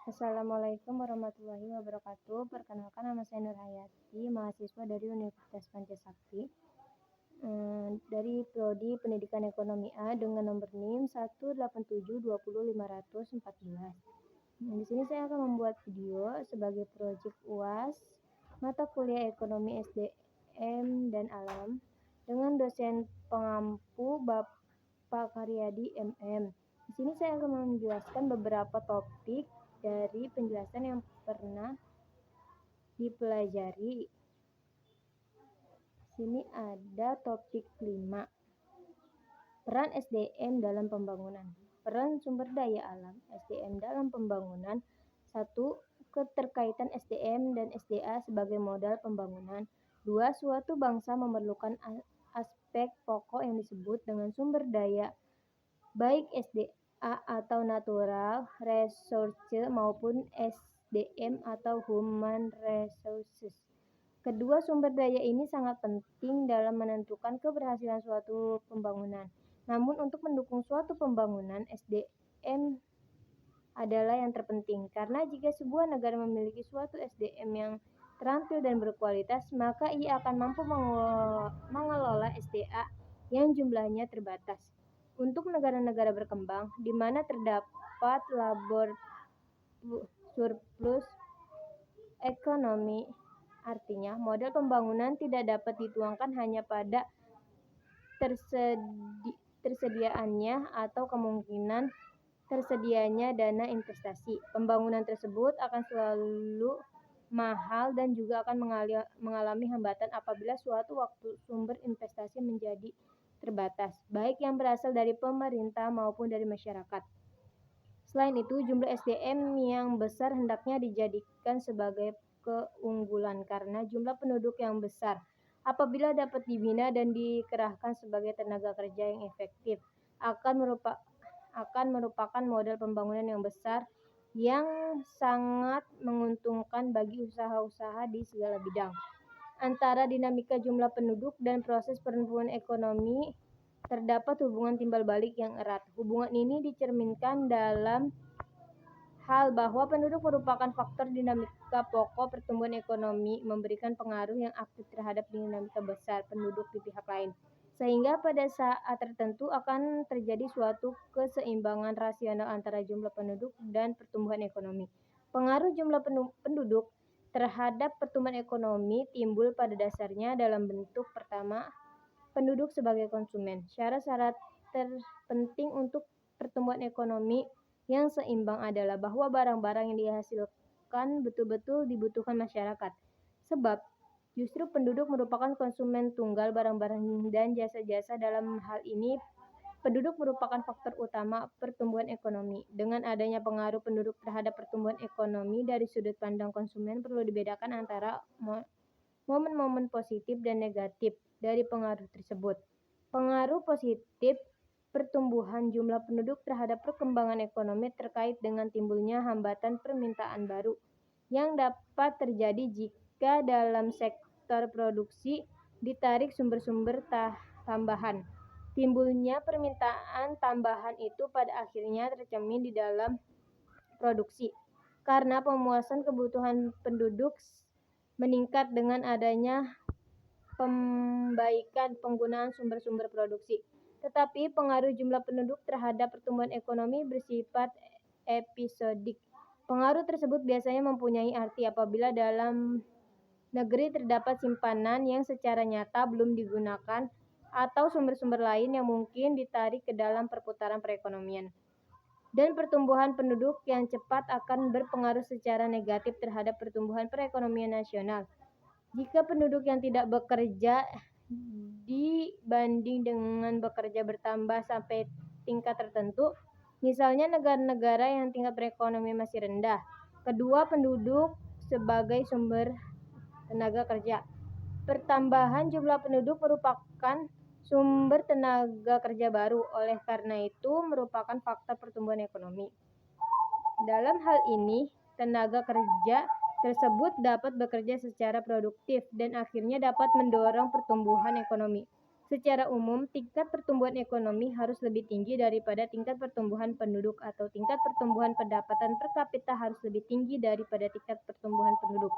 Assalamualaikum warahmatullahi wabarakatuh. Perkenalkan, nama saya Nur Hayati, mahasiswa dari Universitas Pancasakti, dari Prodi Pendidikan Ekonomi A dengan nomor NIM 187200514. Di sini saya akan membuat video sebagai proyek UAS mata kuliah Ekonomi SDM dan Alam dengan dosen pengampu Bapak Karyadi MM. Di sini saya akan menjelaskan beberapa topik dari penjelasan yang pernah dipelajari. Sini ada topik 5. Peran SDM dalam pembangunan. Peran sumber daya alam SDM dalam pembangunan. 1. Keterkaitan SDM dan SDA sebagai modal pembangunan. 2. Suatu bangsa memerlukan aspek pokok yang disebut dengan sumber daya, baik SDA atau natural resource maupun SDM atau human resources. Kedua sumber daya ini sangat penting dalam menentukan keberhasilan suatu pembangunan. Namun untuk mendukung suatu pembangunan, SDM adalah yang terpenting, karena jika sebuah negara memiliki suatu SDM yang terampil dan berkualitas, maka ia akan mampu mengelola SDA yang jumlahnya terbatas. Untuk negara-negara berkembang, di mana terdapat labor surplus ekonomi, artinya modal pembangunan tidak dapat dituangkan hanya pada tersediaannya atau kemungkinan tersedianya dana investasi. Pembangunan tersebut akan selalu mahal dan juga akan mengalami hambatan apabila suatu waktu sumber investasi menjadi terbatas, baik yang berasal dari pemerintah maupun dari masyarakat. Selain itu, jumlah SDM yang besar hendaknya dijadikan sebagai keunggulan karena jumlah penduduk yang besar, apabila dapat dibina dan dikerahkan sebagai tenaga kerja yang efektif, akan merupakan modal pembangunan yang besar yang sangat menguntungkan bagi usaha-usaha di segala bidang. Antara dinamika jumlah penduduk dan proses pertumbuhan ekonomi terdapat hubungan timbal balik yang erat. Hubungan ini dicerminkan dalam hal bahwa penduduk merupakan faktor dinamika pokok pertumbuhan ekonomi, memberikan pengaruh yang aktif terhadap dinamika besar penduduk di pihak lain, sehingga pada saat tertentu akan terjadi suatu keseimbangan rasional antara jumlah penduduk dan pertumbuhan ekonomi. Pengaruh jumlah penduduk terhadap pertumbuhan ekonomi timbul pada dasarnya dalam bentuk pertama, penduduk sebagai konsumen. Syarat-syarat terpenting untuk pertumbuhan ekonomi yang seimbang adalah bahwa barang-barang yang dihasilkan betul-betul dibutuhkan masyarakat. Sebab justru penduduk merupakan konsumen tunggal barang-barang dan jasa-jasa. Dalam hal ini, penduduk merupakan faktor utama pertumbuhan ekonomi. Dengan adanya pengaruh penduduk terhadap pertumbuhan ekonomi dari sudut pandang konsumen, perlu dibedakan antara momen-momen positif dan negatif dari pengaruh tersebut. Pengaruh positif pertumbuhan jumlah penduduk terhadap perkembangan ekonomi terkait dengan timbulnya hambatan permintaan baru yang dapat terjadi jika dalam sektor produksi ditarik sumber-sumber tambahan. Timbulnya permintaan tambahan itu pada akhirnya tercermin di dalam produksi, karena pemuasan kebutuhan penduduk meningkat dengan adanya pembaikan penggunaan sumber-sumber produksi. Tetapi pengaruh jumlah penduduk terhadap pertumbuhan ekonomi bersifat episodik. Pengaruh tersebut biasanya mempunyai arti apabila dalam negeri terdapat simpanan yang secara nyata belum digunakan atau sumber-sumber lain yang mungkin ditarik ke dalam perputaran perekonomian. Dan pertumbuhan penduduk yang cepat akan berpengaruh secara negatif terhadap pertumbuhan perekonomian nasional. Jika penduduk yang tidak bekerja dibanding dengan bekerja bertambah sampai tingkat tertentu, misalnya negara-negara yang tingkat perekonomian masih rendah. Kedua, penduduk sebagai sumber tenaga kerja. Pertambahan jumlah penduduk merupakan sumber tenaga kerja baru, oleh karena itu merupakan faktor pertumbuhan ekonomi. Dalam hal ini, tenaga kerja tersebut dapat bekerja secara produktif dan akhirnya dapat mendorong pertumbuhan ekonomi. Secara umum, tingkat pertumbuhan ekonomi harus lebih tinggi daripada tingkat pertumbuhan penduduk atau tingkat pertumbuhan pendapatan per kapita harus lebih tinggi daripada tingkat pertumbuhan penduduk.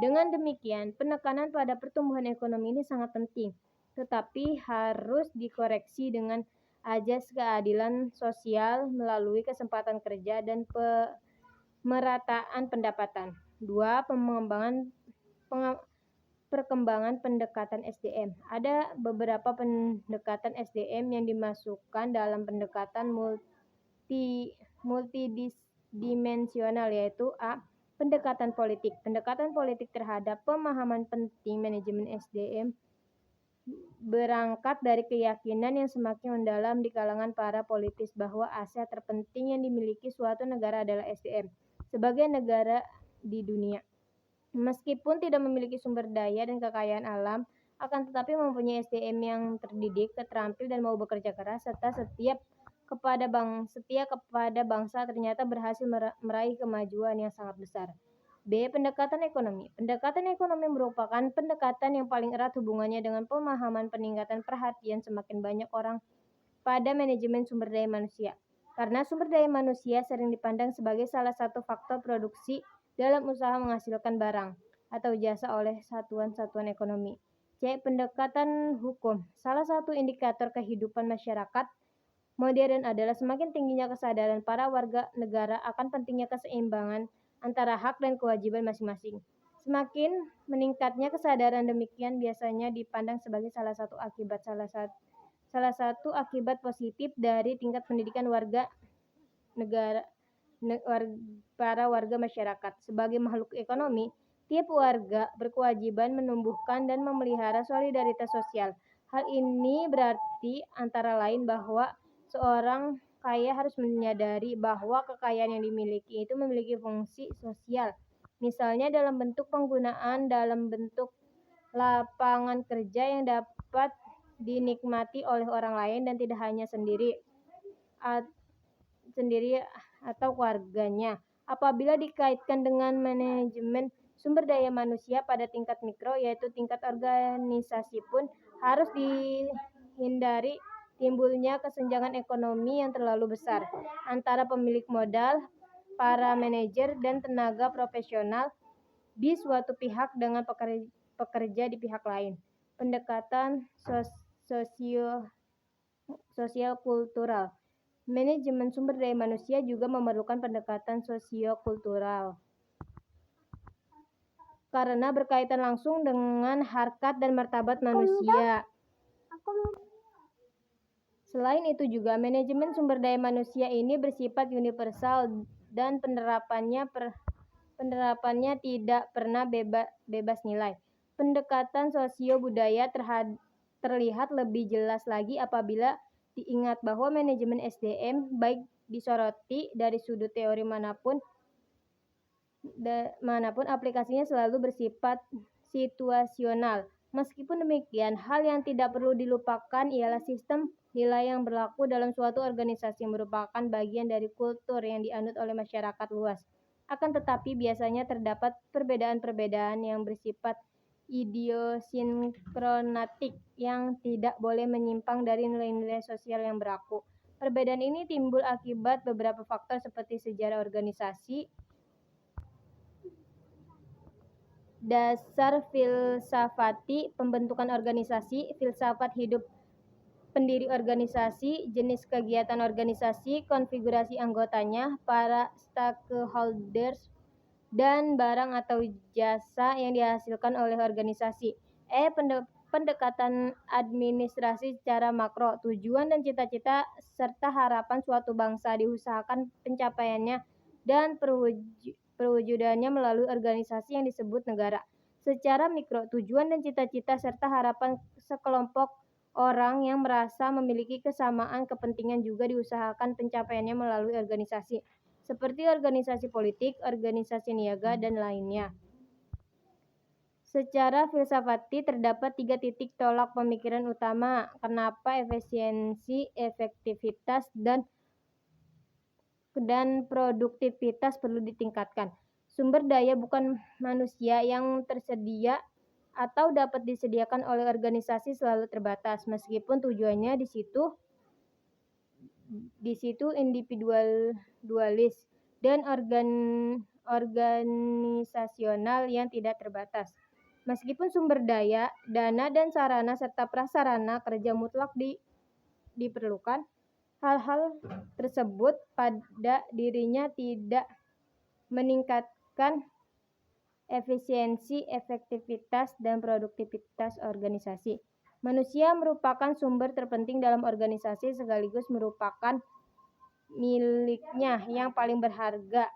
Dengan demikian, penekanan pada pertumbuhan ekonomi ini sangat penting, tetapi harus dikoreksi dengan ajas keadilan sosial melalui kesempatan kerja dan pemerataan pendapatan. 2. Perkembangan pendekatan SDM. Ada beberapa pendekatan SDM yang dimasukkan dalam pendekatan multidimensional, yaitu A. Pendekatan politik. Pendekatan politik terhadap pemahaman penting manajemen SDM berangkat dari keyakinan yang semakin mendalam di kalangan para politis bahwa aset terpenting yang dimiliki suatu negara adalah SDM sebagai negara di dunia. Meskipun tidak memiliki sumber daya dan kekayaan alam, akan tetapi mempunyai SDM yang terdidik, terampil, dan mau bekerja keras, serta setia kepada bangsa ternyata berhasil meraih kemajuan yang sangat besar. B. Pendekatan ekonomi. Pendekatan ekonomi merupakan pendekatan yang paling erat hubungannya dengan pemahaman peningkatan perhatian semakin banyak orang pada manajemen sumber daya manusia. Karena sumber daya manusia sering dipandang sebagai salah satu faktor produksi dalam usaha menghasilkan barang atau jasa oleh satuan-satuan ekonomi. C. Pendekatan hukum. Salah satu indikator kehidupan masyarakat modern adalah semakin tingginya kesadaran para warga negara akan pentingnya keseimbangan antara hak dan kewajiban masing-masing. Semakin meningkatnya kesadaran demikian biasanya dipandang sebagai salah satu akibat positif dari tingkat pendidikan para warga masyarakat. Sebagai makhluk ekonomi, tiap warga berkewajiban menumbuhkan dan memelihara solidaritas sosial. Hal ini berarti antara lain bahwa seorang kaya harus menyadari bahwa kekayaan yang dimiliki itu memiliki fungsi sosial. Misalnya dalam bentuk penggunaan dalam bentuk lapangan kerja yang dapat dinikmati oleh orang lain dan tidak hanya sendiri atau keluarganya. Apabila dikaitkan dengan manajemen sumber daya manusia pada tingkat mikro, yaitu tingkat organisasi, pun harus dihindari timbulnya kesenjangan ekonomi yang terlalu besar antara pemilik modal, para manajer, dan tenaga profesional di suatu pihak dengan pekerja di pihak lain. Pendekatan sosial kultural. Manajemen sumber daya manusia juga memerlukan pendekatan sosiokultural karena berkaitan langsung dengan harkat dan martabat manusia. Selain itu juga manajemen sumber daya manusia ini bersifat universal dan penerapannya tidak pernah bebas nilai. Pendekatan sosio-budaya terlihat lebih jelas lagi apabila diingat bahwa manajemen SDM baik disoroti dari sudut teori manapun aplikasinya selalu bersifat situasional. Meskipun demikian, hal yang tidak perlu dilupakan ialah sistem nilai yang berlaku dalam suatu organisasi merupakan bagian dari kultur yang dianut oleh masyarakat luas. Akan tetapi biasanya terdapat perbedaan-perbedaan yang bersifat idiosinkronatik yang tidak boleh menyimpang dari nilai-nilai sosial yang berlaku. Perbedaan ini timbul akibat beberapa faktor seperti sejarah organisasi, dasar filsafati pembentukan organisasi, filsafat hidup pendiri organisasi, jenis kegiatan organisasi, konfigurasi anggotanya, para stakeholders, dan barang atau jasa yang dihasilkan oleh organisasi. Pendekatan administrasi secara makro, tujuan dan cita-cita serta harapan suatu bangsa diusahakan pencapaiannya dan perwujudannya melalui organisasi yang disebut negara. Secara mikro, tujuan dan cita-cita serta harapan sekelompok orang yang merasa memiliki kesamaan kepentingan juga diusahakan pencapaiannya melalui organisasi, seperti organisasi politik, organisasi niaga, dan lainnya. Secara filsafati terdapat 3 titik tolak pemikiran utama kenapa efisiensi, efektivitas, dan produktivitas perlu ditingkatkan. Sumber daya bukan manusia yang tersedia atau dapat disediakan oleh organisasi selalu terbatas, meskipun tujuannya di situ individualis dan organisasional yang tidak terbatas. Meskipun sumber daya, dana dan sarana serta prasarana kerja mutlak diperlukan, hal-hal tersebut pada dirinya tidak meningkatkan efisiensi, efektivitas, dan produktivitas organisasi. Manusia merupakan sumber terpenting dalam organisasi sekaligus merupakan miliknya yang paling berharga,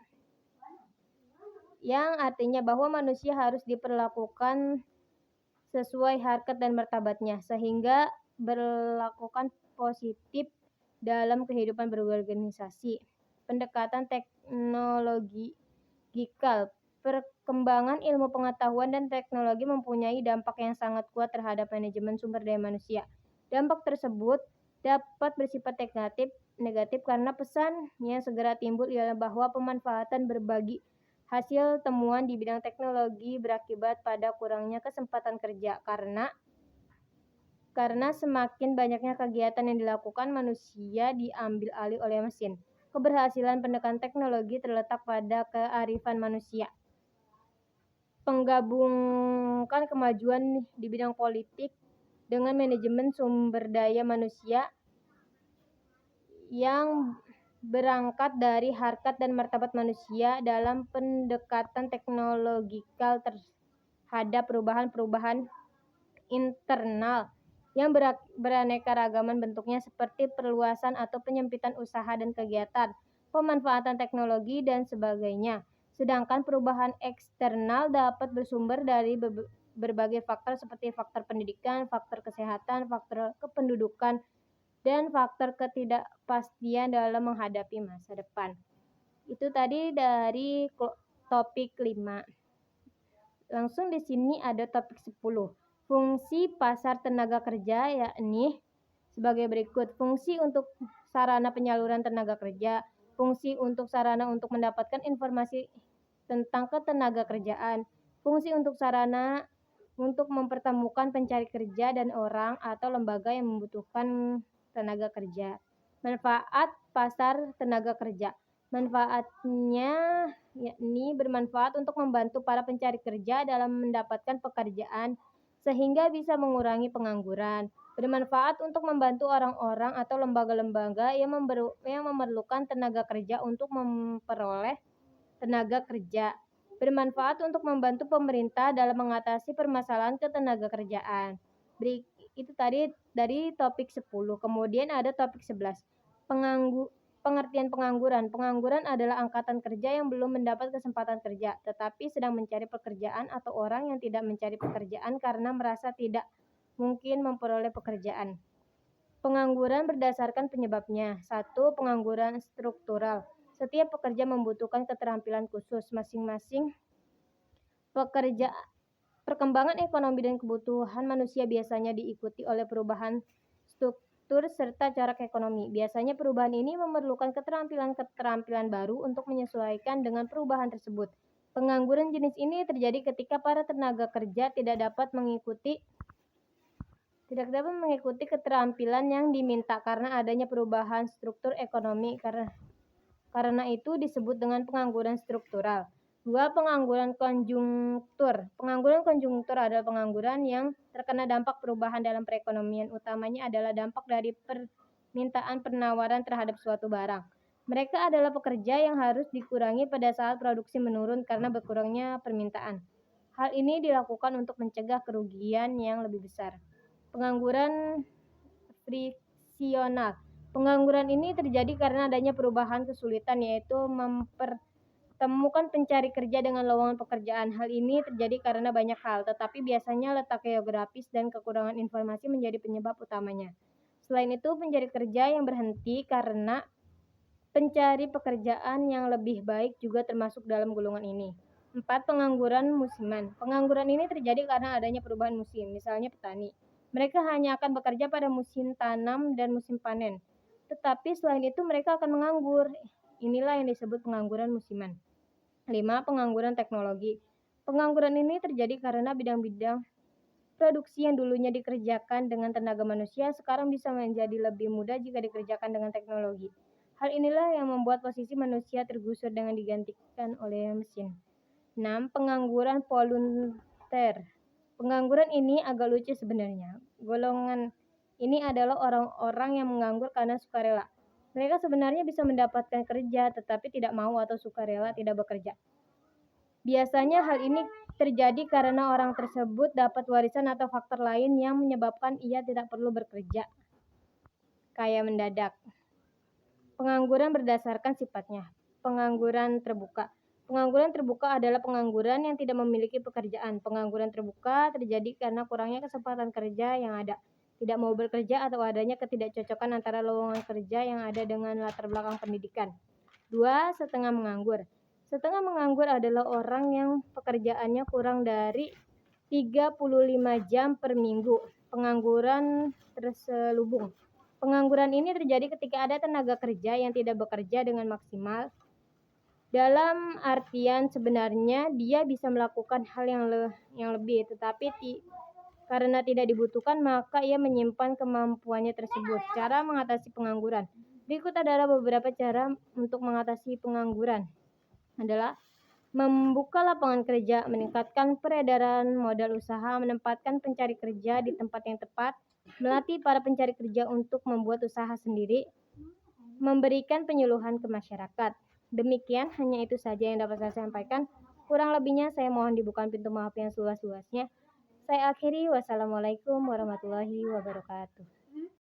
yang artinya bahwa manusia harus diperlakukan sesuai harkat dan martabatnya, sehingga berlakukan positif dalam kehidupan berorganisasi. Pendekatan teknologikal. Perkembangan ilmu pengetahuan dan teknologi mempunyai dampak yang sangat kuat terhadap manajemen sumber daya manusia. Dampak tersebut dapat bersifat negatif karena pesan yang segera timbul ialah bahwa pemanfaatan berbagi hasil temuan di bidang teknologi berakibat pada kurangnya kesempatan kerja karena semakin banyaknya kegiatan yang dilakukan manusia diambil alih oleh mesin. Keberhasilan pendekatan teknologi terletak pada kearifan manusia. Penggabungkan kemajuan di bidang politik dengan manajemen sumber daya manusia yang berangkat dari harkat dan martabat manusia dalam pendekatan teknologikal terhadap perubahan-perubahan internal yang beraneka ragaman bentuknya seperti perluasan atau penyempitan usaha dan kegiatan, pemanfaatan teknologi, dan sebagainya. Sedangkan perubahan eksternal dapat bersumber dari berbagai faktor seperti faktor pendidikan, faktor kesehatan, faktor kependudukan, dan faktor ketidakpastian dalam menghadapi masa depan. Itu tadi dari topik 5. Langsung di sini ada topik 10. Fungsi pasar tenaga kerja, yakni sebagai berikut. Fungsi untuk sarana penyaluran tenaga kerja, fungsi untuk sarana untuk mendapatkan informasi tentang ketenaga kerjaan, fungsi untuk sarana untuk mempertemukan pencari kerja dan orang atau lembaga yang membutuhkan tenaga kerja. Manfaat pasar tenaga kerja. Manfaatnya yakni bermanfaat untuk membantu para pencari kerja dalam mendapatkan pekerjaan sehingga bisa mengurangi pengangguran. Bermanfaat untuk membantu orang-orang atau lembaga-lembaga yang memerlukan tenaga kerja untuk memperoleh tenaga kerja. Bermanfaat untuk membantu pemerintah dalam mengatasi permasalahan ketenaga kerjaan. Itu tadi dari topik 10. Kemudian ada topik 11. Pengertian pengangguran. Pengangguran adalah angkatan kerja yang belum mendapat kesempatan kerja, tetapi sedang mencari pekerjaan, atau orang yang tidak mencari pekerjaan karena merasa tidak mungkin memperoleh pekerjaan. Pengangguran berdasarkan penyebabnya. 1. Pengangguran struktural. Setiap pekerja membutuhkan keterampilan khusus masing-masing. Perkembangan ekonomi dan kebutuhan manusia biasanya diikuti oleh perubahan struktur serta corak ekonomi. Biasanya perubahan ini memerlukan keterampilan baru untuk menyesuaikan dengan perubahan tersebut. Pengangguran jenis ini terjadi ketika para tenaga kerja tidak dapat mengikuti keterampilan yang diminta karena adanya perubahan struktur ekonomi. Karena itu disebut dengan pengangguran struktural. 2. Pengangguran konjungtur. Pengangguran konjungtur adalah pengangguran yang terkena dampak perubahan dalam perekonomian. Utamanya adalah dampak dari permintaan penawaran terhadap suatu barang. Mereka adalah pekerja yang harus dikurangi pada saat produksi menurun karena berkurangnya permintaan. Hal ini dilakukan untuk mencegah kerugian yang lebih besar. Pengangguran friksional. Pengangguran ini terjadi karena adanya perubahan kesulitan, yaitu mempertemukan pencari kerja dengan lowongan pekerjaan. Hal ini terjadi karena banyak hal, tetapi biasanya letak geografis dan kekurangan informasi menjadi penyebab utamanya. Selain itu, pencari kerja yang berhenti karena pencari pekerjaan yang lebih baik juga termasuk dalam golongan ini. 4. Pengangguran musiman. Pengangguran ini terjadi karena adanya perubahan musim, misalnya petani. Mereka hanya akan bekerja pada musim tanam dan musim panen. Tetapi selain itu mereka akan menganggur. Inilah yang disebut pengangguran musiman. 5. Pengangguran teknologi. Pengangguran ini terjadi karena bidang-bidang Produksi yang dulunya dikerjakan dengan tenaga manusia sekarang bisa menjadi lebih mudah jika dikerjakan dengan teknologi. Hal inilah yang membuat posisi manusia tergusur dengan digantikan oleh mesin. 6. Pengangguran volunteer. Pengangguran ini agak lucu sebenarnya. Golongan ini adalah orang-orang yang menganggur karena sukarela. Mereka sebenarnya bisa mendapatkan kerja, tetapi tidak mau atau sukarela tidak bekerja. Biasanya hal ini terjadi karena orang tersebut dapat warisan atau faktor lain yang menyebabkan ia tidak perlu bekerja. Kaya mendadak. Pengangguran berdasarkan sifatnya. Pengangguran terbuka. Pengangguran terbuka adalah pengangguran yang tidak memiliki pekerjaan. Pengangguran terbuka terjadi karena kurangnya kesempatan kerja yang ada, tidak mau bekerja, atau adanya ketidakcocokan antara lowongan kerja yang ada dengan latar belakang pendidikan. 2. Setengah menganggur. Setengah menganggur adalah orang yang pekerjaannya kurang dari 35 jam per minggu. Pengangguran terselubung. Pengangguran ini terjadi ketika ada tenaga kerja yang tidak bekerja dengan maksimal. Dalam artian sebenarnya dia bisa melakukan hal yang lebih, tetapi karena tidak dibutuhkan maka ia menyimpan kemampuannya tersebut. Cara mengatasi pengangguran. Berikut adalah beberapa cara untuk mengatasi pengangguran. Adalah membuka lapangan kerja, meningkatkan peredaran modal usaha, menempatkan pencari kerja di tempat yang tepat, melatih para pencari kerja untuk membuat usaha sendiri, memberikan penyuluhan ke masyarakat. Demikian, hanya itu saja yang dapat saya sampaikan. Kurang lebihnya saya mohon dibuka pintu maaf yang seluas-luasnya. Saya akhiri, wassalamualaikum warahmatullahi wabarakatuh.